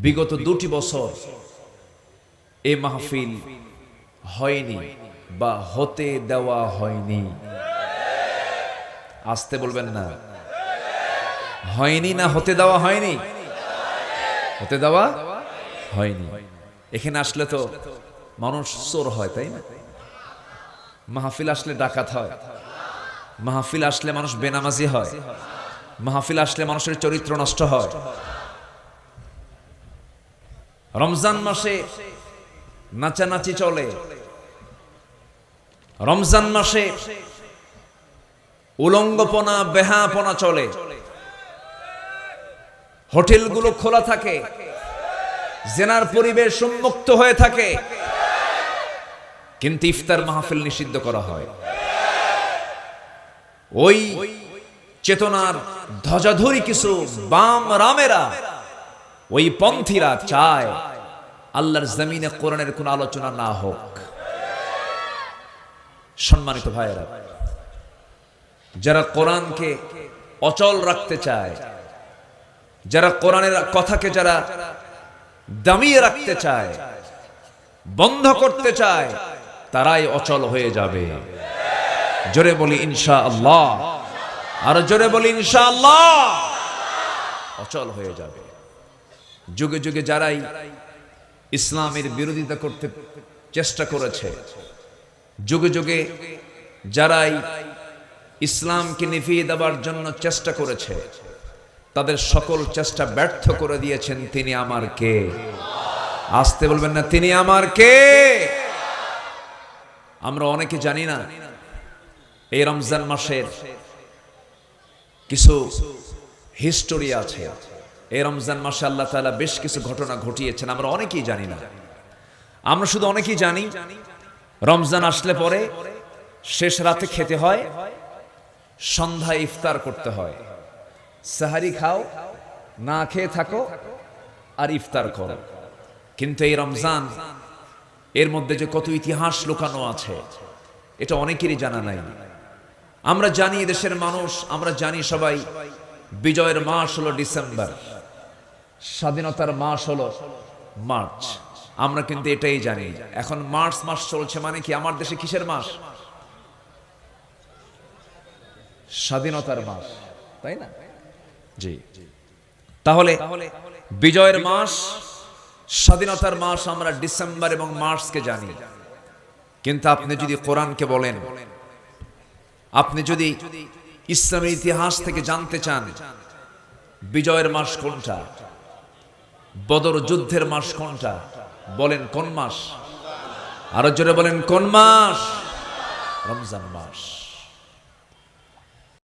বিগত 2টি বছর এই মাহফিল হয়নি বা হতে দেওয়া হয়নি। আসতে বলবেন না, হয়নি না হতে দেওয়া হয়নি? হতে দেওয়া হয়নি। এখানে আসলে তো মানুষ চোর হয়, তাই না? মাহফিল আসলে ডাকাত হয়, মাহফিল আসলে মানুষ বেনামাজি হয়, মাহফিল আসলে মানুষের চরিত্র নষ্ট হয়। রমজান মাসে নাচানাচি চলে, রমজান মাসে উলঙ্গপনা বেহাপনা চলে, হোটেলগুলো খোলা থাকে, জেনার পরিবেশ উন্মুক্ত হয়ে থাকে, কিন্তু ইফতার মাহফিল নিষিদ্ধ করা হয়। ওই চেতনার ধ্বজাধরী কিছু বাম রামেরা, ওই পন্থীরা চায় আল্লাহর জমিনে কোরআনের কোন আলোচনা না হোক। সম্মানিত ভাইয়েরা, যারা কোরআনকে অচল রাখতে চায়, যারা কোরআনের কথাকে যারা দামিয়ে রাখতে চায়, বন্ধ করতে চায়, তারাই অচল হয়ে যাবে। জোরে বলি ইনশাআল্লাহ, আর জোরে বলি ইনশাআল্লাহ। অচল হয়ে যাবে। যুগে যুগে যারাই ইসলামের বিরোধিতা করতে চেষ্টা করেছে, যুগে যুগে যারাই ইসলামকে নিভিয়ে দেওয়ার জন্য চেষ্টা করেছে, তাদের সকল চেষ্টা ব্যর্থ করে দিয়েছেন তিনি আমার কে। আসতে বলবেন না, তিনি আমার কে। আমরা অনেকে জানি না এই রমজান মাসের কিছু হিস্টোরি আছে। এই রমজান মাসে আল্লাহ তাআলা বেশ কিছু ঘটনা ঘটিয়েছেন, আমরা অনেকেই জানি না। আমরা শুধু অনেকেই জানি রমজান আসলে পরে শেষ রাতে খেতে হয়, সন্ধ্যায় ইফতার করতে হয়। সাহারি খাও, না খেয়ে থাকো, আর ইফতার করো। কিন্তু এই রমজান, এর মধ্যে যে কত ইতিহাস লুকানো আছে এটা অনেকেরই জানা নাই। আমরা জানি দেশের মানুষ, আমরা জানি সবাই বিজয়ের মাস হলো ডিসেম্বর, স্বাধীনতার মাস হলো মার্চ। আমরা কিন্তু এটাই জানি এখন মার্চ মাস চলছে মানে কি আমার দেশে কিসের মাস? স্বাধীনতার মাস, তাই না? জি। তাহলে বিজয়ের মাস, স্বাধীনতার মাস আমরা ডিসেম্বর এবং মার্চকে জানি। কিন্তু আপনি যদি কোরআনকে বলেন, আপনি যদি ইসলামের ইতিহাস থেকে জানতে চান বিজয়ের মাস কোনটা, বদর যুদ্ধের মাস কোনটা, বলেন কোন মাস? আরো জোরে বলেন কোন মাস? রমজান মাস।